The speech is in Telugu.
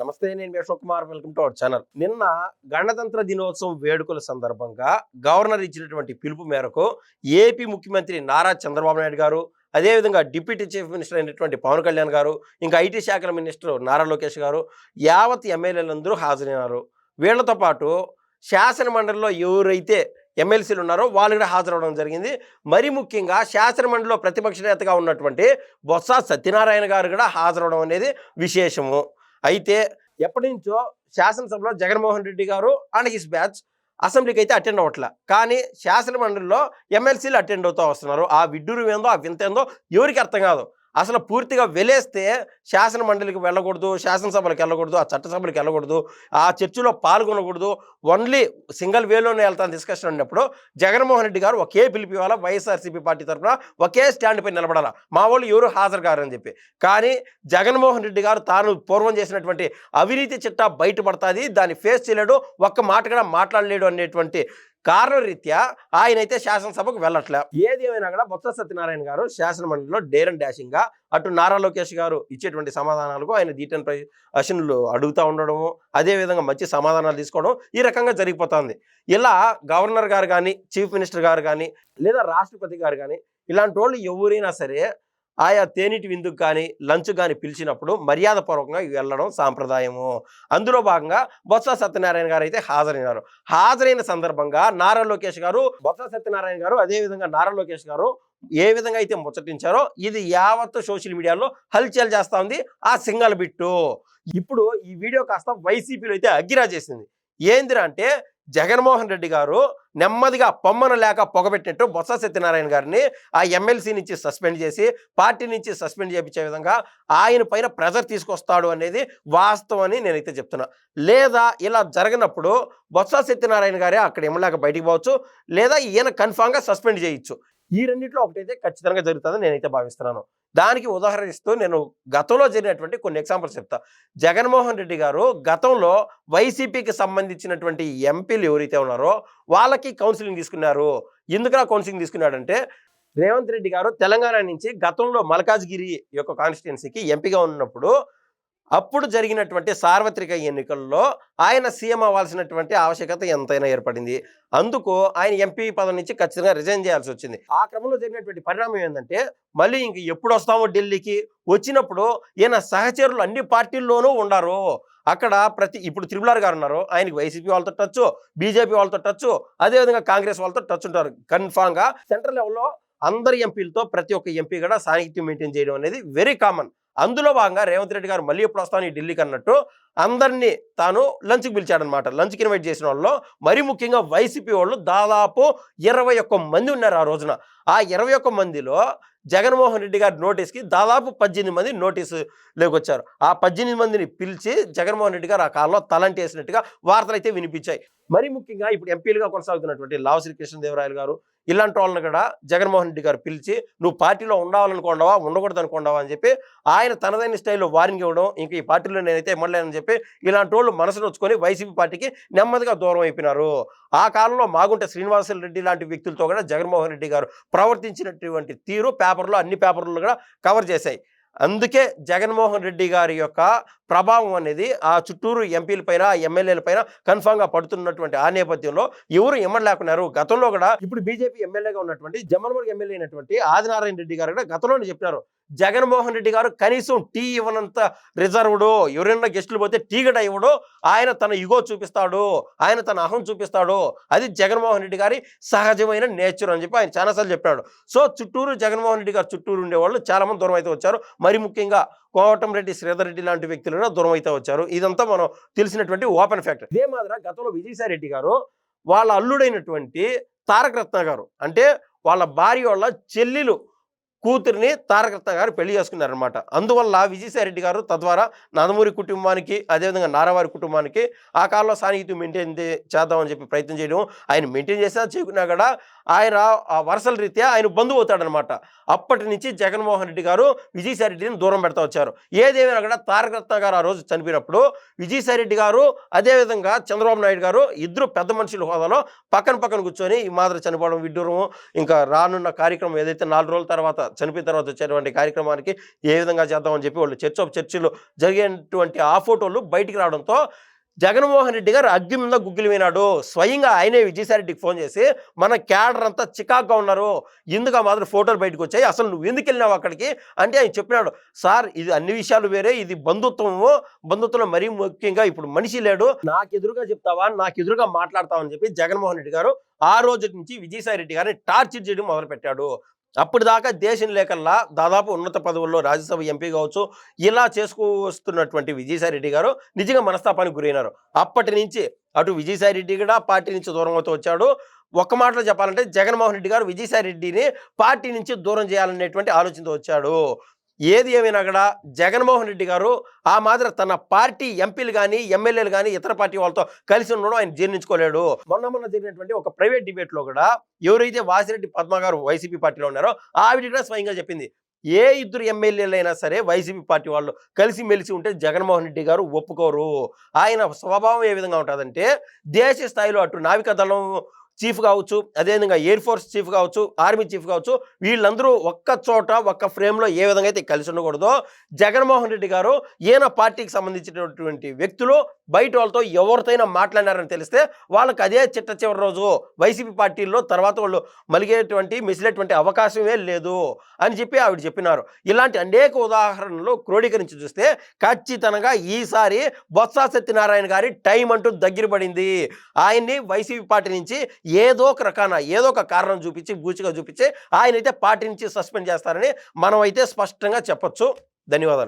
నమస్తే, నేను మీ Ashok Kumar. Welcome to our channel. నిన్న గణతంత్ర దినోత్సవం వేడుకల సందర్భంగా గవర్నర్ ఇచ్చినటువంటి పిలుపు మేరకు ఏపీ ముఖ్యమంత్రి నారా చంద్రబాబు నాయుడు గారు, అదేవిధంగా డిప్యూటీ చీఫ్ మినిస్టర్ అయినటువంటి పవన్ కళ్యాణ్ గారు, ఇంకా ఐటీ శాఖల మినిస్టర్ నారా లోకేష్ గారు, యావత్ ఎమ్మెల్యేలందరూ హాజరైనారు. వీళ్లతో పాటు శాసన మండలిలో ఎవరైతే ఎమ్మెల్సీలు ఉన్నారో వాళ్ళు కూడా హాజరవడం జరిగింది. మరి ముఖ్యంగా శాసన మండలిలో ప్రతిపక్ష నేతగా ఉన్నటువంటి బొత్స సత్యనారాయణ గారు కూడా హాజరవడం అనేది విశేషము. అయితే ఎప్పటి నుంచో శాసనసభలో జగన్మోహన్ రెడ్డి గారు అండ్ హిస్ బ్యాచ్ అసెంబ్లీకి అయితే అటెండ్ అవ్వట్లే, కానీ శాసన మండలిలో ఎమ్మెల్సీలు అటెండ్ అవుతూ వస్తున్నారు. ఆ విడ్డూరం ఏందో, ఆ వింత ఏందో ఎవరికి అర్థం కాదు. అసలు పూర్తిగా వెలేస్తే శాసన మండలికి వెళ్ళకూడదు, శాసనసభలకు వెళ్ళకూడదు, ఆ చట్టసభలకు వెళ్ళకూడదు, ఆ చర్చలో పాల్గొనకూడదు, ఓన్లీ సింగిల్ వేలోనే వెళ్తాను డిస్కషన్ అన్నప్పుడు జగన్మోహన్ రెడ్డి గారు ఒకే పిలిపి ఇవ్వాలా, వైఎస్ఆర్సీపీ పార్టీ తరఫున ఒకే స్టాండ్ పై నిలబడాలా, మా వాళ్ళు ఎవరు హాజరు కారని చెప్పి. కానీ జగన్మోహన్ రెడ్డి గారు తాను పూర్వం చేసినటువంటి అవినీతి చిట్టా బయటపడుతుంది, దాన్ని ఫేస్ చేయలేడు, ఒక్క మాట కూడా మాట్లాడలేడు అనేటువంటి కారణరీత్యా ఆయన అయితే శాసనసభకు వెళ్ళట్లే. ఏది ఏమైనా కూడా బొత్స సత్యనారాయణ గారు శాసన మండలిలో డేర్ అండ్ డాషింగ్ గా అటు నారా లోకేష్ గారు ఇచ్చేటువంటి సమాధానాలకు ఆయన డీటెయిల్ ప్రశ్నలు అడుగుతూ ఉండడము, అదేవిధంగా మంచి సమాధానాలు తీసుకోవడం ఈ రకంగా జరిగిపోతుంది. ఇలా గవర్నర్ గారు కానీ, చీఫ్ మినిస్టర్ గారు కానీ, లేదా రాష్ట్రపతి గారు కానీ, ఇలాంటి వాళ్ళు ఎవరైనా సరే ఆయా తేనీటి విందుకు కానీ లంచ్ కానీ పిలిచినప్పుడు మర్యాదపూర్వకంగా వెళ్ళడం సాంప్రదాయము. అందులో భాగంగా బొత్స సత్యనారాయణ గారు అయితే హాజరైనారు. హాజరైన సందర్భంగా నారా లోకేష్ గారు, బొత్స సత్యనారాయణ గారు, అదేవిధంగా నారా లోకేష్ గారు ఏ విధంగా అయితే ముచ్చటించారో ఇది యావత్తు సోషల్ మీడియాలో హల్చల్ చేస్తా ఉంది. ఆ సింగల్ బిట్టు ఇప్పుడు ఈ వీడియో కాస్త వైసీపీలో అయితే అగ్గిరా చేసింది. ఏందిరా అంటే జగన్మోహన్ రెడ్డి గారు నెమ్మదిగా పొమ్మన లేక పొగబెట్టినట్టు బొత్స సత్యనారాయణ గారిని ఆ ఎమ్మెల్సీ నుంచి సస్పెండ్ చేసి పార్టీ నుంచి సస్పెండ్ చేయించే విధంగా ఆయన పైన ప్రెజర్ తీసుకొస్తాడు అనేది వాస్తవం అని నేనైతే చెప్తున్నా. లేదా ఇలా జరగనప్పుడు బొత్స సత్యనారాయణ గారే అక్కడ ఎమ్మెల్యేగా బయటికి పోవచ్చు, లేదా ఈయన కన్ఫామ్గా సస్పెండ్ చేయొచ్చు. ఈ రెండింటిలో ఒకటైతే ఖచ్చితంగా జరుగుతుందని నేనైతే భావిస్తున్నాను. దానికి ఉదాహరణ ఇస్తూ నేను గతంలో జరిగినటువంటి కొన్ని ఎగ్జాంపుల్స్ చెప్తా. జగన్మోహన్ రెడ్డి గారు గతంలో వైసీపీకి సంబంధించినటువంటి ఎంపీలు ఎవరైతే ఉన్నారో వాళ్ళకి కౌన్సిలింగ్ తీసుకున్నారు. ఎందుకు కౌన్సిలింగ్ తీసుకున్నాడంటే రేవంత్ రెడ్డి గారు తెలంగాణ నుంచి గతంలో మల్కాజ్గిరి యొక్క కాన్స్టిట్యున్సీకి ఎంపీగా ఉన్నప్పుడు అప్పుడు జరిగినటువంటి సార్వత్రిక ఎన్నికల్లో ఆయన సీఎం అవ్వాల్సినటువంటి ఆవశ్యకత ఎంతైనా ఏర్పడింది. అందుకు ఆయన ఎంపీ పదవి నుంచి ఖచ్చితంగా రిజైన్ చేయాల్సి వచ్చింది. ఆ క్రమంలో జరిగినటువంటి పరిణామం ఏంటంటే మళ్ళీ ఇంక ఎప్పుడు వస్తామో ఢిల్లీకి వచ్చినప్పుడు ఈయన సహచరులు అన్ని పార్టీల్లోనూ ఉండారు. అక్కడ ఇప్పుడు త్రిపులార్ గారు ఉన్నారు, ఆయనకి వైసీపీ వాళ్ళతో టచ్, బీజేపీ వాళ్ళతో టచ్, అదేవిధంగా కాంగ్రెస్ వాళ్ళతో టచ్ ఉంటారు. కన్ఫామ్గా సెంట్రల్ లెవెల్లో అందరి ఎంపీలతో ప్రతి ఒక్క ఎంపీ కూడా సాన్నిహిత్యం మెయింటైన్ చేయడం అనేది వెరీ కామన్. అందులో భాగంగా రేవంత్ రెడ్డి గారు మళ్ళీ ఎప్పుడు వస్తాను ఈ ఢిల్లీకి అన్నట్టు అందరినీ తాను లంచ్కి పిలిచాడనమాట. లంచ్కి ఇన్వైట్ చేసిన వాళ్ళు మరీ ముఖ్యంగా వైసీపీ వాళ్ళు దాదాపు 21 మంది ఉన్నారు ఆ రోజున. ఆ 21 మందిలో జగన్మోహన్ రెడ్డి గారి నోటీస్కి దాదాపు 18 మంది నోటీసు లేకొచ్చారు. ఆ 18 మందిని పిలిచి జగన్మోహన్ రెడ్డి గారు ఆ కాలంలో తలంటి వేసినట్టుగా వార్తలు అయితే వినిపించాయి. మరీ ముఖ్యంగా ఇప్పుడు ఎంపీలుగా కొనసాగుతున్నటువంటి లావు శ్రీకృష్ణదేవరాయలు గారు ఇలాంటి వాళ్ళని కూడా జగన్మోహన్ రెడ్డి గారు పిలిచి నువ్వు పార్టీలో ఉండాలనుకోండావా ఉండకూడదు అనుకోండావా అని చెప్పి ఆయన తనదైన స్టైల్లో వార్నింగ్ ఇవ్వడం, ఇంక ఈ పార్టీలో నేనైతే ఇమ్మలేనని చెప్పి ఇలాంటి వాళ్ళు మనసును వచ్చుకొని వైసీపీ పార్టీకి నెమ్మదిగా దూరం అయిపోయినారు. ఆ కాలంలో మాగుంటే శ్రీనివాస రెడ్డి లాంటి వ్యక్తులతో కూడా జగన్మోహన్ రెడ్డి గారు ప్రవర్తించినటువంటి తీరు పేపర్లో అన్ని పేపర్లు కూడా కవర్ చేశాయి. అందుకే జగన్మోహన్ రెడ్డి గారి యొక్క ప్రభావం అనేది ఆ చుట్టూరు ఎంపీల పైన, ఎమ్మెల్యేల పైన కన్ఫామ్గా పడుతున్నటువంటి ఆ నేపథ్యంలో ఎవరు ఇమ్మలేకున్నారు. గతంలో కూడా ఇప్పుడు బీజేపీ ఎమ్మెల్యేగా ఉన్నటువంటి జమ్మలమూరు ఎమ్మెల్యే అయినటువంటి ఆదినారాయణ రెడ్డి గారు కూడా గతంలోనే చెప్పినారు జగన్మోహన్ రెడ్డి గారు కనీసం టీ ఇవ్వనంత రిజర్వ్డు, ఎవరైనా గెస్టులు పోతే టీ గడ ఇవ్వడు, ఆయన తన ఇగో చూపిస్తాడు, ఆయన తన అహం చూపిస్తాడు, అది జగన్మోహన్ రెడ్డి గారి సహజమైన నేచర్ అని చెప్పి ఆయన చాలాసార్లు చెప్పాడు. సో చుట్టూరు జగన్మోహన్ రెడ్డి గారు చుట్టూరు ఉండేవాళ్ళు చాలామంది దూరం అయితే వచ్చారు. మరి ముఖ్యంగా కోమటిరెడ్డి శ్రీధర్ రెడ్డి లాంటి వ్యక్తులు కూడా దూరం అయితే వచ్చారు. ఇదంతా మనం తెలిసినటువంటి ఓపెన్ ఫ్యాక్టర్. ఇదే మాదిరిగా గతంలో విజయసాయి రెడ్డి గారు వాళ్ళ అల్లుడైనటువంటి తారక రత్న గారు, అంటే వాళ్ళ భార్య వాళ్ళ చెల్లెలు కూతురిని తారక రత్న గారు పెళ్లి చేసుకున్నారనమాట. అందువల్ల విజయసాయి రెడ్డి గారు తద్వారా నందమూరి కుటుంబానికి, అదేవిధంగా నారావారి కుటుంబానికి ఆ కాలంలో సాన్నిహిత్యం మెయింటైన్ చేద్దామని చెప్పి ప్రయత్నం చేయడం, ఆయన మెయింటైన్ చేసినా చేయకున్నా కూడా ఆయన ఆ వరుసల రీత్యా ఆయన బంధువు అవుతాడనమాట. అప్పటి నుంచి జగన్మోహన్ రెడ్డి గారు విజయసాయి రెడ్డిని దూరం పెడతా వచ్చారు. ఏదేమైనా కూడా తారక రత్న గారు ఆ రోజు చనిపోయినప్పుడు విజయసాయి రెడ్డి గారు అదేవిధంగా చంద్రబాబు నాయుడు గారు ఇద్దరు పెద్ద మనుషుల హోదాలో పక్కన కూర్చొని ఈ మాదిరి చనిపోవడం, విడ్డూరం, ఇంకా రానున్న కార్యక్రమం ఏదైతే 4 రోజుల తర్వాత చనిపోయిన తర్వాత వచ్చేటువంటి కార్యక్రమానికి ఏ విధంగా చేద్దామని చెప్పి వాళ్ళు చర్చలు జరిగేటువంటి ఆ ఫోటోలు బయటికి రావడంతో జగన్మోహన్ రెడ్డి గారు అగ్గి మీద గుగ్గిలి వినాడు. స్వయంగా ఆయనే విజయసాయి రెడ్డికి ఫోన్ చేసి మన క్యాడర్ అంతా చికాగ్గా ఉన్నారు, ఎందుకు మాత్రం ఫోటోలు బయటకు వచ్చాయి, అసలు నువ్వు ఎందుకు వెళ్ళినావు అక్కడికి అంటే ఆయన చెప్పినాడు, సార్ ఇది అన్ని విషయాలు వేరే, ఇది బంధుత్వంలో మరీ ముఖ్యంగా ఇప్పుడు మనిషి లేడు, నాకు ఎదురుగా చెప్తావా, నాకు ఎదురుగా మాట్లాడతావని చెప్పి జగన్మోహన్ రెడ్డి గారు ఆ రోజు నుంచి విజయసాయి రెడ్డి గారిని టార్చర్ చేయడం మొదలుపెట్టాడు. అప్పటిదాకా దేశం లేకల్లా దాదాపు ఉన్నత పదవుల్లో రాజ్యసభ ఎంపీ కావచ్చు ఇలా చేసుకొస్తున్నటువంటి విజయసాయి రెడ్డి గారు నిజంగా మనస్తాపానికి గురైనారు. అప్పటి నుంచి అటు విజయసాయి రెడ్డి కూడా పార్టీ నుంచి దూరం అవుతూ వచ్చాడు. ఒక్క మాటలో చెప్పాలంటే జగన్మోహన్ రెడ్డి గారు విజయసాయి రెడ్డిని పార్టీ నుంచి దూరం చేయాలనేటువంటి ఆలోచనతో వచ్చాడు. ఏది ఏమైనా కూడా జగన్మోహన్ రెడ్డి గారు ఆ మాదిరి తన పార్టీ ఎంపీలు కానీ ఎమ్మెల్యేలు కానీ ఇతర పార్టీ వాళ్ళతో కలిసి ఉండడం ఆయన జీర్ణించుకోలేడు. మొన్న జరిగినటువంటి ఒక ప్రైవేట్ డిబేట్లో కూడా ఎవరైతే వాసిరెడ్డి పద్మ గారు వైసీపీ పార్టీలో ఉన్నారో ఆవిడ కూడా స్వయంగా చెప్పింది, ఏ ఇద్దరు ఎమ్మెల్యేలైనా సరే వైసీపీ పార్టీ వాళ్ళు కలిసిమెలిసి ఉంటే జగన్మోహన్ రెడ్డి గారు ఒప్పుకోరు. ఆయన స్వభావం ఏ విధంగా ఉంటుందంటే దేశ స్థాయిలో అటు నావికాదళం చీఫ్ కావచ్చు, అదేవిధంగా ఎయిర్ ఫోర్స్ చీఫ్ కావచ్చు, ఆర్మీ చీఫ్ కావచ్చు, వీళ్ళందరూ ఒక్క చోట ఒక్క ఫ్రేమ్లో ఏ విధంగా అయితే కలిసి ఉండకూడదో జగన్మోహన్ రెడ్డి గారు ఈయన పార్టీకి సంబంధించినటువంటి వ్యక్తులు బయట వాళ్ళతో ఎవరితోనైనా మాట్లాడారని తెలిస్తే వాళ్ళకి అదే చిట్ట చివరి రోజు వైసీపీ పార్టీల్లో తర్వాత వాళ్ళు మెసిలేటువంటి అవకాశమే లేదు అని చెప్పి ఆవిడ చెప్పినారు. ఇలాంటి అనేక ఉదాహరణలు క్రోడీకరించి చూస్తే ఖచ్చితంగా ఈసారి బొత్స సత్యనారాయణ గారి టైం అంటూ దగ్గర పడింది. ఆయన్ని వైసీపీ పార్టీ నుంచి ఏదో ఒక కారణం చూపించి బూచిగా చూపించి ఆయన అయితే పార్టీ నుంచి సస్పెండ్ చేస్తారని మనం అయితే స్పష్టంగా చెప్పొచ్చు. ధన్యవాదాలు.